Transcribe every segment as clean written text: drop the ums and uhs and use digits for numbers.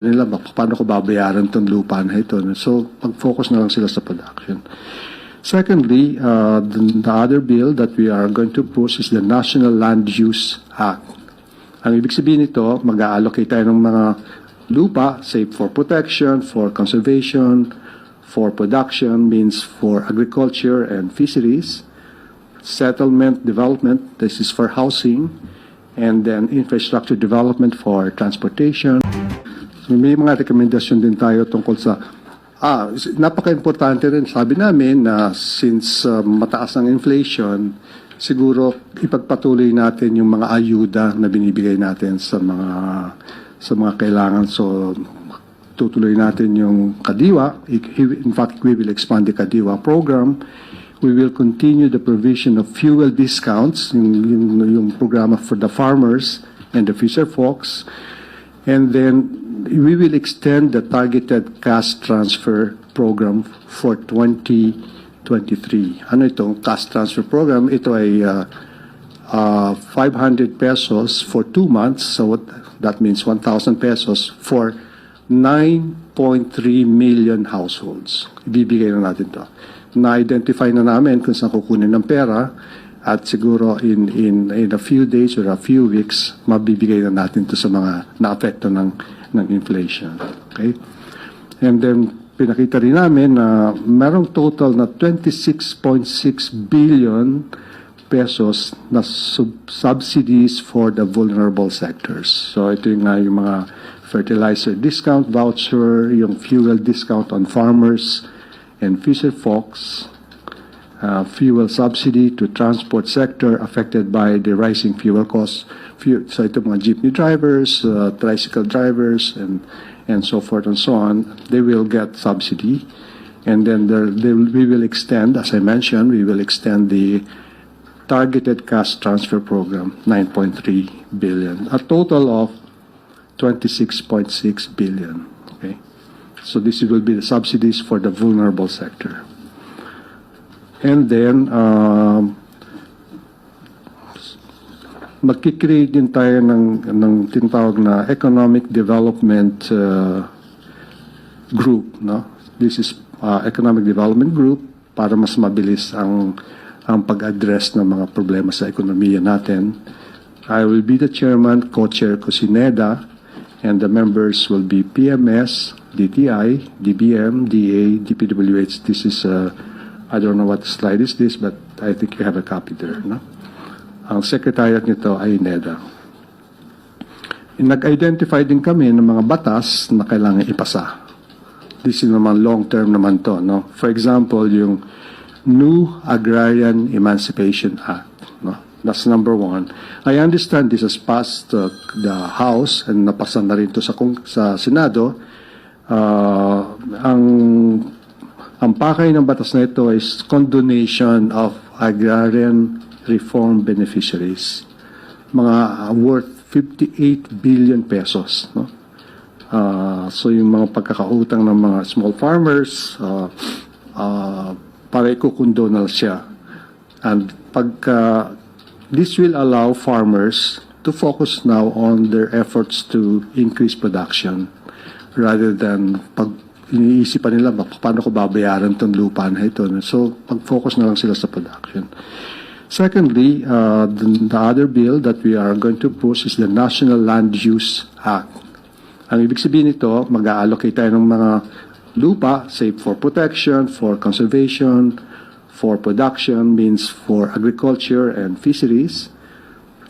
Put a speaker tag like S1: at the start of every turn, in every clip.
S1: nila, paano ko babayaran itong lupa na ito. So, mag-focus na lang sila sa production. Secondly, the other bill that we are going to push is the National Land Use Act. Ang ibig sabihin nito, mag-allocate tayo ng mga lupa, say for protection, for conservation, for production, means for agriculture and fisheries, settlement development, this is for housing, and then infrastructure development for transportation. May mga rekomendasyon din tayo tungkol sa napaka-importante rin, sabi namin na since mataas ang inflation, siguro ipagpatuloy natin yung mga ayuda na binibigay natin sa mga kailangan. So tutuloy natin yung Kadiwa. In fact, we will expand the Kadiwa program. We will continue the provision of fuel discounts, yung programa for the farmers and the fisher folks. And then we will extend the targeted cash transfer program for 2023. Ano itong cash transfer program? Ito ay 500 pesos for 2 months. So that means 1,000 pesos for 9.3 million households. Ibibigay na natin to. Na-identify na namin kung saan kukunin ng pera. At siguro in a few days or a few weeks, mabibigay na natin to sa mga na-apekto ng inflation. Okay? And then, pinakita rin namin na merong total na 26.6 billion pesos na subsidies for the vulnerable sectors. So, ito yung mga fertilizer discount voucher, yung fuel discount on farmers and fisher folks, fuel subsidy to transport sector affected by the rising fuel costs. So ito mga jeepney drivers, tricycle drivers, and so forth and so on, they will get subsidy. And then we will extend, as I mentioned, we will extend the targeted cash transfer program, 9.3 billion, a total of 26.6 billion. Okay, so this will be the subsidies for the vulnerable sector. And then, magkikreate din tayo ng tinatawag na Economic Development Group. No? This is Economic Development Group para mas mabilis ang pag-address ng mga problema sa ekonomiya natin. I will be the chairman, co-chair ko si NEDA, and the members will be PMS, DTI, DBM, DA, DPWH. This is I don't know what slide is this, but I think you have a copy there. No? Ang secretariat nito ay NEDA. Nag-identify din kami ng mga batas na kailangan ipasa. This is naman long-term naman to. No? For example, yung New Agrarian Emancipation Act. No? That's number 1. I understand this has passed the House and napasa na rin to sa Senado. Ang pakay ng batas na ito is condonation of agrarian reform beneficiaries. Mga worth 58 billion pesos. No? So yung mga pagkakautang ng mga small farmers, para ikukondonal siya. And this will allow farmers to focus now on their efforts to increase production rather than iniisipan nila, paano ko babayaran itong lupa na ito. So, mag-focus na lang sila sa production. Secondly, the other bill that we are going to push is the National Land Use Act. Ang ibig sabihin nito, mag-allocate tayo ng mga lupa, say for protection, for conservation, for production, means for agriculture and fisheries,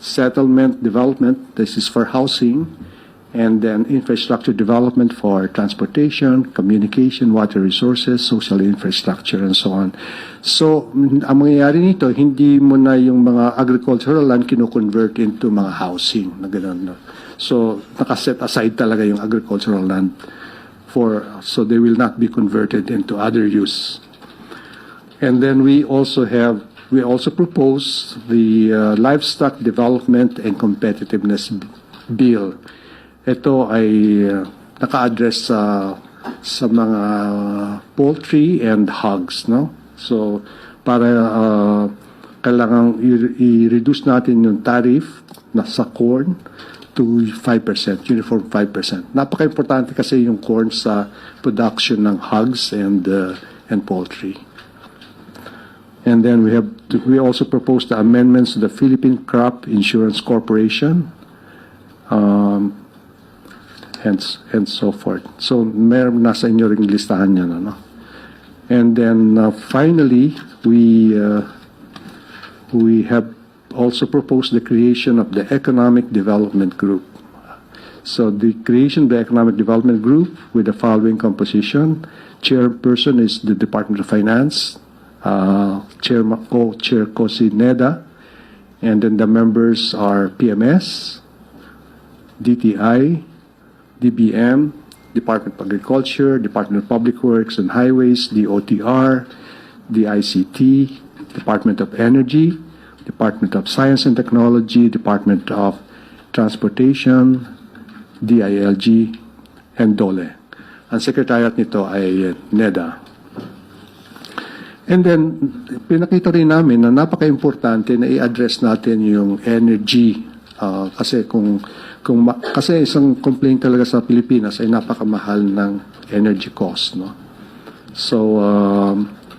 S1: settlement development, this is for housing, and then infrastructure development for transportation, communication, water resources, social infrastructure, and so on. So, ang mangyayari nito, hindi mo na yung mga agricultural land kino-convert into mga housing na gano'n. No? So, nakaset aside talaga yung agricultural land so they will not be converted into other use. And then we also propose the Livestock Development and Competitiveness Bill. Ito ay naka-address sa mga poultry and hogs, no? So para kailangang i-reduce natin yung tariff na sa corn to 5%, uniform 5%. Napaka-importante kasi yung corn sa production ng hogs and poultry. And then we also proposed the amendments to the Philippine Crop Insurance Corporation, and so forth. So meron nasa inyo ring listahan yan, ano? And then finally, we have also proposed the creation of the Economic Development Group. So the creation of the Economic Development Group with the following composition. Chairperson is the Department of Finance, co-chair Cosi Neda, and then the members are PMS, DTI, DBM, Department of Agriculture, Department of Public Works and Highways, DOTR, DICT, Department of Energy, Department of Science and Technology, Department of Transportation, DILG, and DOLE. Ang secretariat nito ay NEDA. And then, pinakita rin namin na napaka-importante na i-address natin yung energy. Kasi kasi isang complaint talaga sa Pilipinas ay napakamahal ng energy cost, no? So,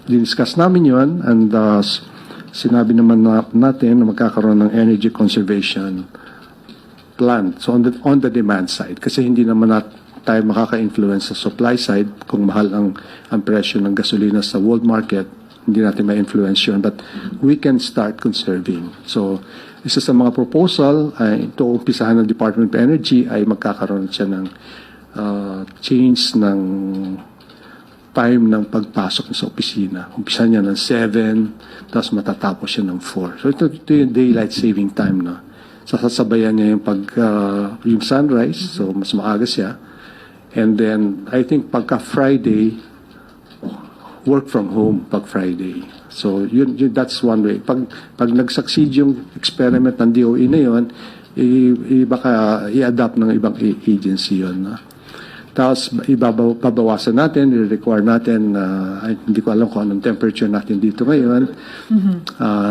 S1: diniscuss namin yun, and sinabi naman natin na magkakaroon ng energy conservation plan. So on the demand side, kasi hindi naman tayo makaka-influence sa supply side kung mahal ang presyo ng gasolina sa world market, hindi natin ma-influence yun, but we can start conserving. So isa sa mga proposal ay ito umpisahan ng Department of Energy ay magkakaroon siya ng change ng time ng pagpasok sa opisina. Umpisa niya ng 7, tapos matatapos siya ng 4. So ito yung daylight saving time na. Sasabayan niya yung sunrise, so mas maaga siya. And then, I think pagka Friday, work from home pag Friday. So that's one way. Pag nag-succeed yung experiment ng DOE na yun, baka i-adapt ng ibang agency yun. Tapos pabawasan natin, i-require natin, hindi ko alam kung anong temperature natin dito ngayon,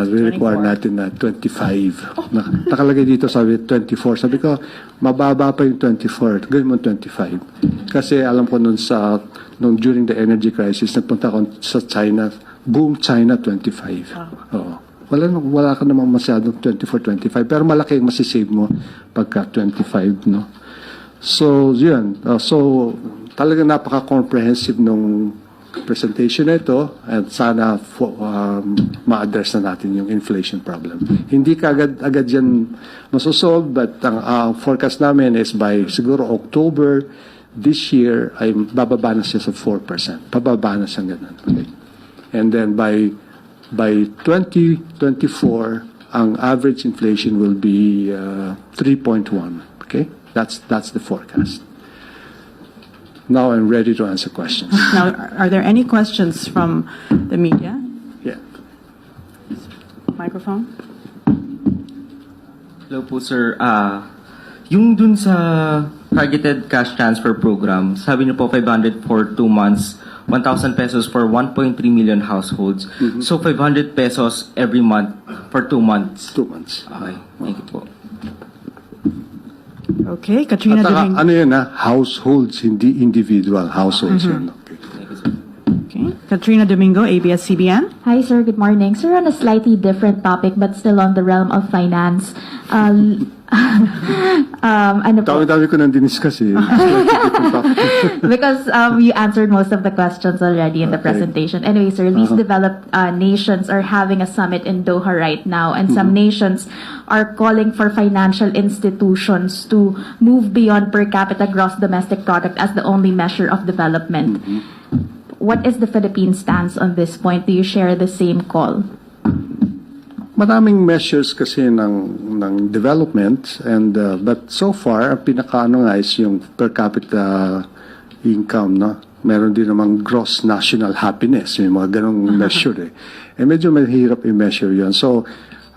S1: i-require natin na 25. Nakalagay dito sabi 24. Sabi ko, mababa pa yung 24. Gawin mo 25. Kasi alam ko nung during the energy crisis, nagpunta ako sa China, boom China 25. Oo. Wala ka namang masyadong 24, 25. Pero malaki yung masisave mo pagka 25, no? So, yun. So, talagang napaka-comprehensive nung presentation na ito at sana ma-address na natin yung inflation problem. Hindi ka agad yan masosolve, but ang forecast namin is by siguro October this year ay bababa na siya sa 4%. Pababa na siya ganun. Okay? And then by 2024, ang average inflation will be 3.1. Okay? That's the forecast. Now I'm ready to answer questions.
S2: Now, are there any questions from the media?
S1: Yeah.
S2: Microphone.
S3: Hello po, sir. Yung dun sa targeted cash transfer program, sabi niyo po 500 for 2 months, 1,000 pesos for 1.3 million households. Mm-hmm. So 500 pesos every month for 2 months.
S1: 2 months.
S3: Okay, thank you po.
S2: Okay, Katrina Domingo.
S1: Ano yun households, hindi individual households.
S2: Mm-hmm.
S1: Yun. Okay.
S3: Thank you, sir.
S2: Okay, Katrina Domingo, ABS-CBN.
S4: Hi, sir. Good morning. Sir, on a slightly different topic but still on the realm of finance. Ano po?
S1: Dami-dami ko nang diniscuss eh.
S4: Because you answered most of the questions already in the presentation. Anyway, sir, least developed nations are having a summit in Doha right now, and some nations are calling for financial institutions to move beyond per capita gross domestic product as the only measure of development. What is the Philippine stance on this point? Do you share the same call?
S1: Maraming measures kasi ng development, and but so far ang pinakaano nga is yung per capita income, no? Meron din namang gross national happiness, may mga ganong measure eh. Medyo mahirap i-measure yun. So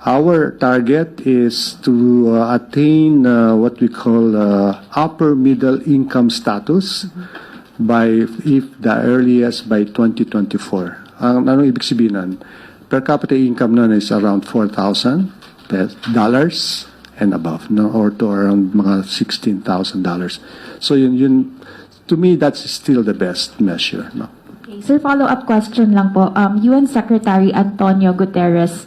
S1: our target is to attain what we call upper middle income status by the earliest by 2024. Anong ibig sabihin nun? Per capita income nun is around $4,000, and above, no, or to around mga $16,000. So yun, to me, that's still the best measure, no.
S4: Okay, sir, follow-up question lang po. UN Secretary Antonio Guterres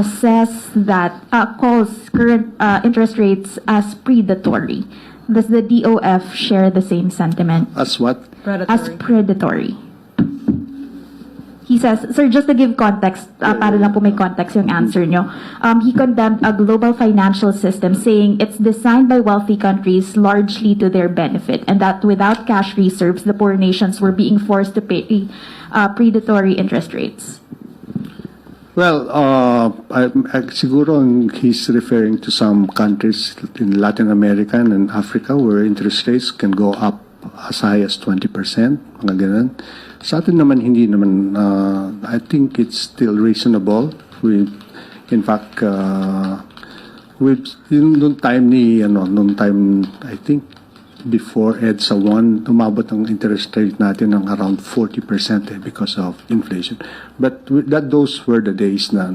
S4: says that calls current interest rates as predatory. Does the DOF share the same sentiment?
S1: As what?
S4: As predatory. He says, sir, just to give context, para lang po may context yung answer nyo, he condemned a global financial system saying it's designed by wealthy countries largely to their benefit and that without cash reserves, the poor nations were being forced to pay predatory interest rates.
S1: Well, siguro he's referring to some countries in Latin America and Africa where interest rates can go up as high as 20%, mga ganun. Sa atin naman, hindi naman, I think it's still reasonable. In fact, nung time, I think, before EDSA 1, umabot ang interest rate natin ng around 40% because of inflation. But those were the days na,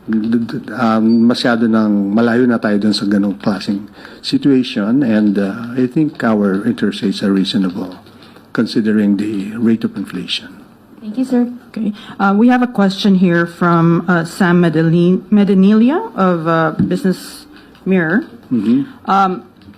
S1: masyado nang malayo na tayo dun sa ganong klaseng situation, and I think our interest rates are reasonable considering the rate of inflation.
S4: Thank you, sir.
S2: Okay. We have a question here from Sam Medinilia of Business Mirror.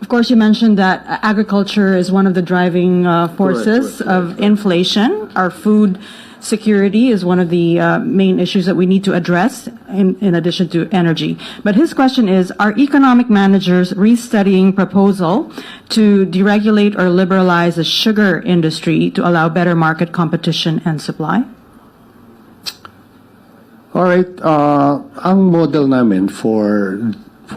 S2: Of course, you mentioned that agriculture is one of the driving forces of inflation. Our food security is one of the main issues that we need to address in addition to energy. But his question is, are economic managers restudying proposal to deregulate or liberalize the sugar industry to allow better market competition and supply?
S1: All right. Ang model namin for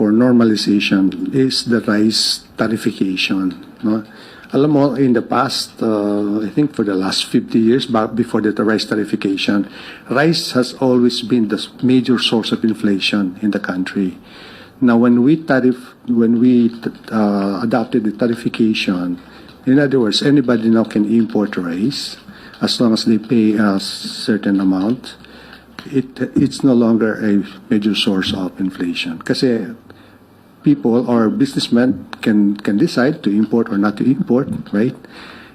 S1: normalization is the rice tariffication, no? Alam mo, in the past, I think for the last 50 years, before the rice tariffication, rice has always been the major source of inflation in the country. Now, when we adopted the tariffication, in other words, anybody now can import rice as long as they pay a certain amount. It's no longer a major source of inflation. Kasi people or businessmen can decide to import or not to import, right?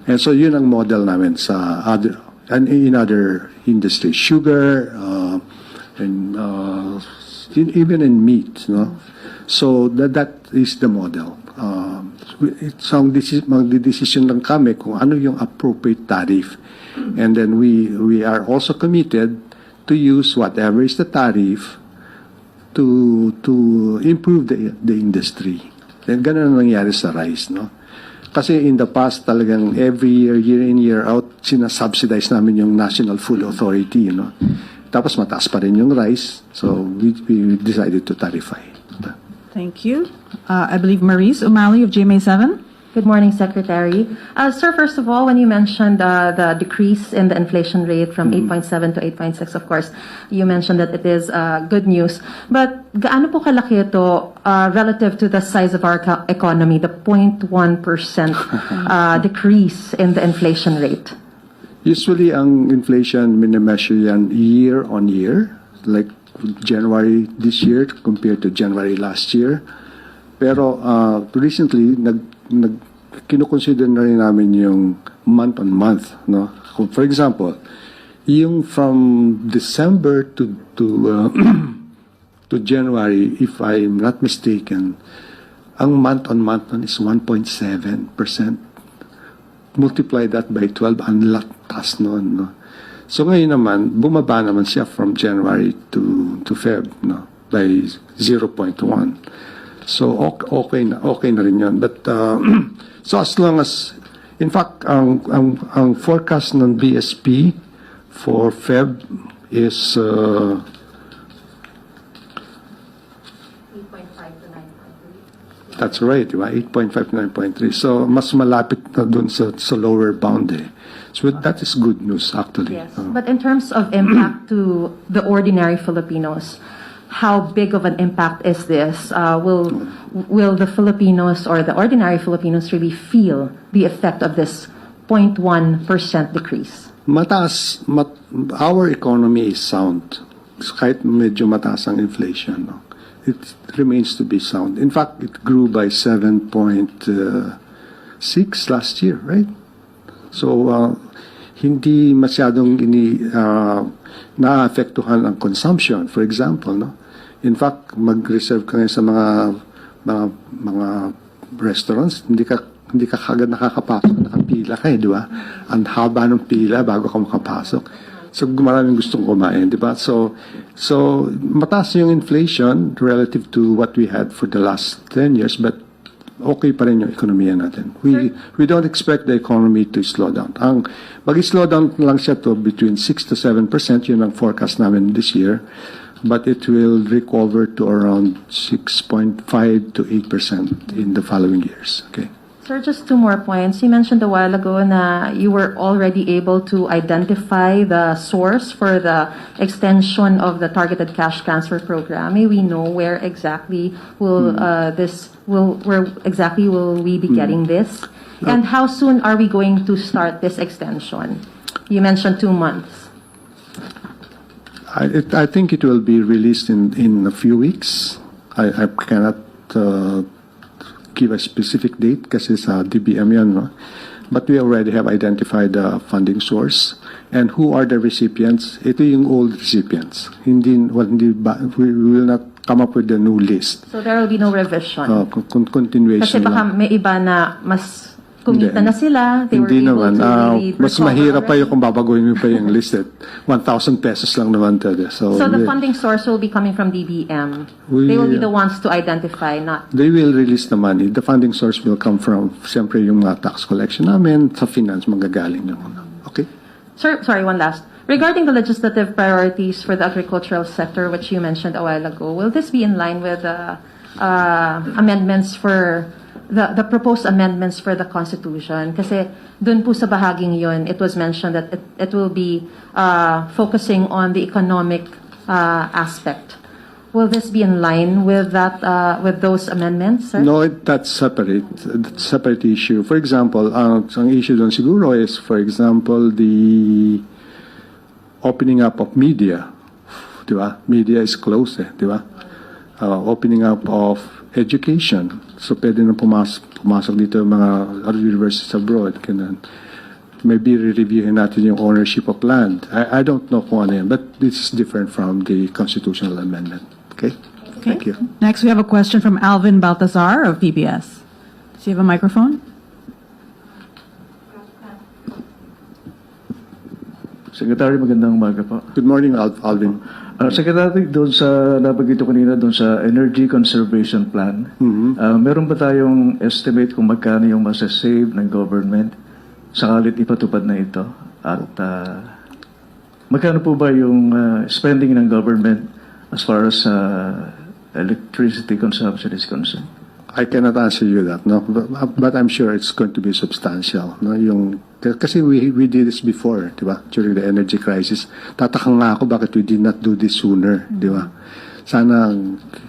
S1: And so yun ang model namin sa in other industries, sugar, and even in meat, no? So that is the model. So magdidesisyon lang kami kung ano yung appropriate tariff, and then we are also committed to use whatever is the tariff to improve the industry. And ganun ang nangyari sa rice, no? Kasi in the past, talagang every year in, year out, sinasubsidize namin yung National Food Authority, you know? Tapos mataas pa rin yung rice, so we decided to tarify.
S2: Thank you. I believe Maurice Umali of GMA7.
S5: Good morning, Secretary. Sir, first of all, when you mentioned the decrease in the inflation rate from 8.7 to 8.6, of course, you mentioned that it is good news. But gaano po kalaki ito relative to the size of our economy, the 0.1% decrease in the inflation rate?
S1: Usually, ang inflation, minimeasure yan year on year, like January this year compared to January last year. Pero recently, kinukonsider na rin namin yung month on month, no? For example, yung from December to January, if I'm not mistaken, ang month on month is 1.7%. Multiply that by 12, ang lakas nun, no? So ngayon naman, bumaba naman siya from January to Feb, no? By 0.1. So okay na rin yun. But so as long as, in fact, ang forecast ng BSP for Feb is
S5: 8.5 to 9.3.
S1: that's right, diba? 8.5 to 9.3. So mas malapit na dun sa lower bound eh. So that is good news actually.
S5: Yes, but in terms of impact to the ordinary Filipinos, how big of an impact is this? Will the Filipinos or the ordinary Filipinos really feel the effect of this 0.1% decrease?
S1: Our economy is sound. Kahit medyo mataas ang inflation, no? it remains to be sound. In fact, it grew by 7.6 last year, right? So, hindi masyadong naapektuhan ang consumption, for example, no? In fact, mag-reserve ka ngayon sa mga restaurants, hindi ka kagad nakakapasok, nakapila ka, di ba? Ang haba ng pila bago ka makapasok. So, maraming gustong kumain, di ba? So mataas yung inflation relative to what we had for the last 10 years, but okay pa rin yung ekonomiya natin. We don't expect the economy to slow down. Mag-slow down lang siya to between 6 to 7%, yun ang forecast namin this year, but it will recover to around 6.5 to 8% in the following years. Okay.
S5: Sir, just two more points. You mentioned a while ago na you were already able to identify the source for the extension of the targeted cash transfer program. May we know where exactly will we be getting this? And how soon are we going to start this extension? You mentioned 2 months.
S1: I think it will be released in a few weeks. I cannot give a specific date kasi sa DBM yan, no? But we already have identified the funding source and who are the recipients. Ito yung old recipients. We will not come up with a new list.
S5: So there will be no revision.
S1: Continuation
S5: Kasi baka
S1: lang.
S5: may iba na mas kumita na sila. They
S1: Hindi
S5: were able
S1: naman.
S5: to really
S1: Mas
S5: recover
S1: mahirap pa
S5: already.
S1: yung kung babaguhin mo pa yung list. 1,000 pesos lang naman. So
S5: So the funding source will be coming from DBM. They will be the ones to identify, not...
S1: They will release the money. The funding source will come from, siyempre, yung mga tax collection namin, sa finance, manggagaling yung mga. Okay?
S5: Sir, sorry, one last. Regarding the legislative priorities for the agricultural sector, which you mentioned a while ago, will this be in line with amendments for the proposed amendments for the Constitution? Kasi dun po sa bahaging yun, it was mentioned that it will be focusing on the economic aspect. Will this be in line with that with those amendments, sir?
S1: No, that's separate. That's a separate issue. For example, ang issue doon siguro is, for example, the opening up of media. Di ba? Media is closed, di ba? Opening up of education. So, pwede na pumasok dito yung mga universities abroad. Maybe re-reviewin natin yung ownership of land. I don't know kung ano yan, but this is different from the constitutional amendment. Okay? Thank you.
S2: Next, we have a question from Alvin Baltazar of PBS. Do you have a microphone?
S6: Secretary, magandang umaga po.
S1: Good morning, Alvin.
S6: Secretary, doon sa nabanggit ko kanina doon sa Energy Conservation Plan, meron ba tayong estimate kung magkano yung masasave ng government sakalit ipatupad na ito? At magkano po ba yung spending ng government as far as electricity consumption is concerned?
S1: I cannot answer you that, no. But I'm sure it's going to be substantial, no. Kasi we did this before, di ba? During the energy crisis. Tataka nga ako bakit we did not do this sooner, di ba? Sana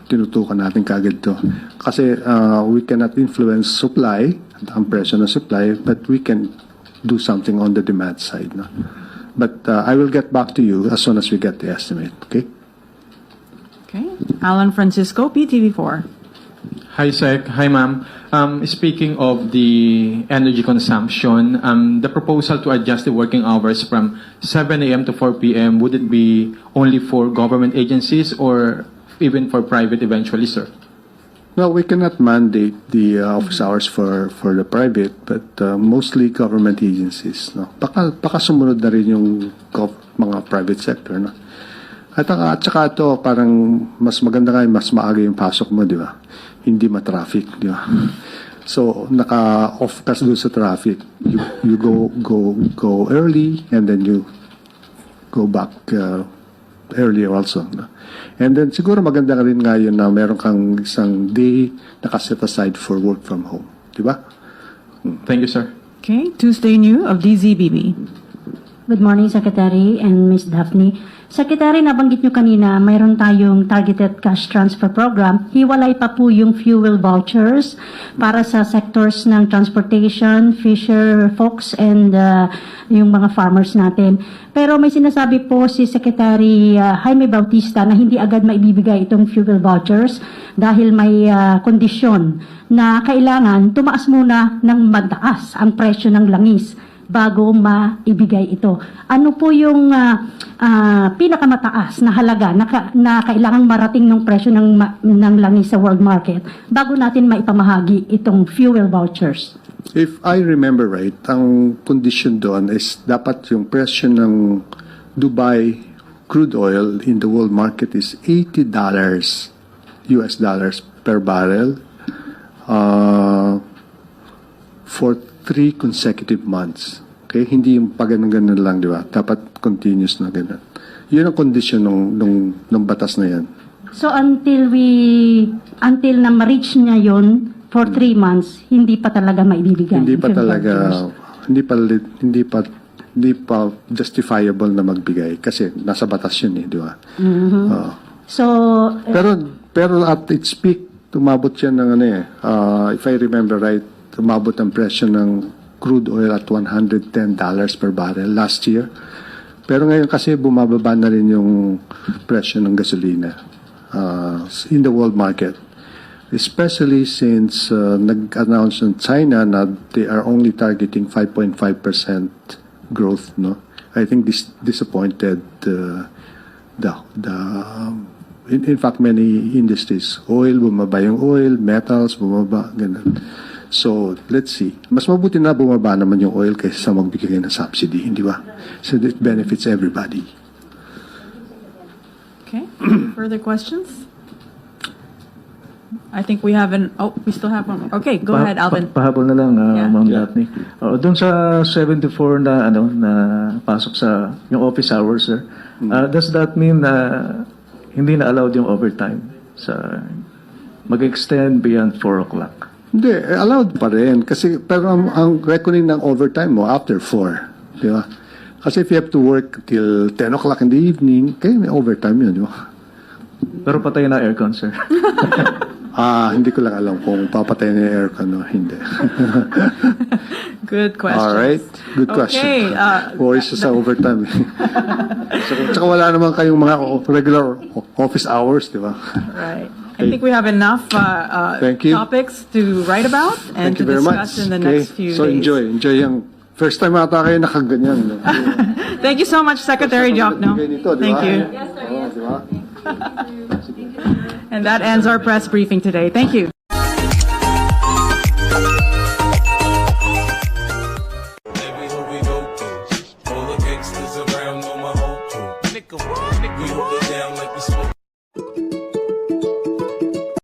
S1: tinutukan natin kagad to. Kasi we cannot influence supply, ang presyo ng supply, but we can do something on the demand side, no. But I will get back to you as soon as we get the estimate, okay?
S2: Okay. Alan Francisco, PTV4.
S7: Hi, Sec. Hi, ma'am. Speaking of the energy consumption, the proposal to adjust the working hours from 7 a.m. to 4 p.m., would it be only for government agencies or even for private eventually, sir?
S1: No, we cannot mandate the office hours for the private, but mostly government agencies. No, baka sumunod na rin yung mga private sector. No, at saka ito parang mas maganda nga mas maaga yung pasok mo, di ba? Hindi ma-traffic, di ba? So naka-off ka doon sa traffic. You go early and then you go back earlier also. No? And then siguro maganda rin nga yun na meron kang isang day nakaset aside for work from home. Di ba?
S7: Thank you, sir.
S2: Okay. Tuesday New of DZBB.
S8: Good morning, Secretary and Ms. Daphne. Secretary, nabanggit nyo kanina, mayroon tayong targeted cash transfer program. Hiwalay pa po yung fuel vouchers para sa sectors ng transportation, fisher folks, and yung mga farmers natin. Pero may sinasabi po si Secretary Jaime Bautista na hindi agad maibibigay itong fuel vouchers dahil may kondisyon na kailangan tumaas muna ng mataas ang presyo ng langis bago maibigay ito. Ano po yung pinakamataas na halaga na kailangang marating ng presyo ng langis sa world market bago natin maipamahagi itong fuel vouchers?
S1: If I remember right, ang condition doon is dapat yung presyo ng Dubai crude oil in the world market is $80 US dollars per barrel for 3 consecutive months. Okay? Hindi yung pag-ganun lang, di ba? Dapat continuous na ganun. Yun ang condition ng batas na yan.
S8: So until na ma-reach niya yon for 3 months, hindi pa talaga maibibigay.
S1: Hindi
S8: yung
S1: pa
S8: fuel
S1: talaga,
S8: vouchers.
S1: hindi pa justifiable na magbigay kasi nasa batas yun eh, di ba?
S8: So,
S1: Pero at its peak, tumabot siya ng if I remember right, tumabot ang presyo ng crude oil at $110 per barrel last year. Pero ngayon kasi bumababa na rin yung presyo ng gasolina in the world market. Especially since nag-announce ng China na they are only targeting 5.5% growth, no? I think this disappointed in fact many industries. Oil, bumaba yung oil, metals, bumaba, ganun. So, let's see. Mas mabuti na bumaba naman yung oil kaysa sa magbigay ng subsidy, hindi ba? So, it benefits everybody.
S2: Okay. Further questions? I think we have we still have one more. Okay, go ahead, Alvin.
S6: Pahabol na lang,
S2: Yeah.
S6: Ma'am Daphne. Doon sa 74 na na pasok sa yung office hours, sir. Does that mean na hindi na allowed yung overtime sa mag-extend beyond 4 o'clock?
S1: Hindi, allowed pa rin. Kasi, pero ang reckoning ng overtime mo after 4. Di ba? Kasi if you have to work till 10 o'clock in the evening, kaya may overtime yun, di ba?
S6: Pero patay na aircon, sir.
S1: Hindi ko lang alam kung papatay na yung aircon o hindi.
S2: Good question.
S1: All right. Good question.
S2: Okay.
S1: Or isa sa overtime. Tsaka wala naman kayong mga regular office hours, di ba?
S2: Right. I think we have enough
S1: Thank you.
S2: topics to write about and
S1: Thank you
S2: to
S1: very
S2: discuss
S1: much.
S2: in the
S1: Okay.
S2: next few
S1: So
S2: days.
S1: enjoy yung first time ata kayo nakaganyan. No?
S2: Thank you so much, Secretary Jokno. Thank you.
S1: Yes, sir. Yes, sir.
S2: And that ends our press briefing today. Thank you.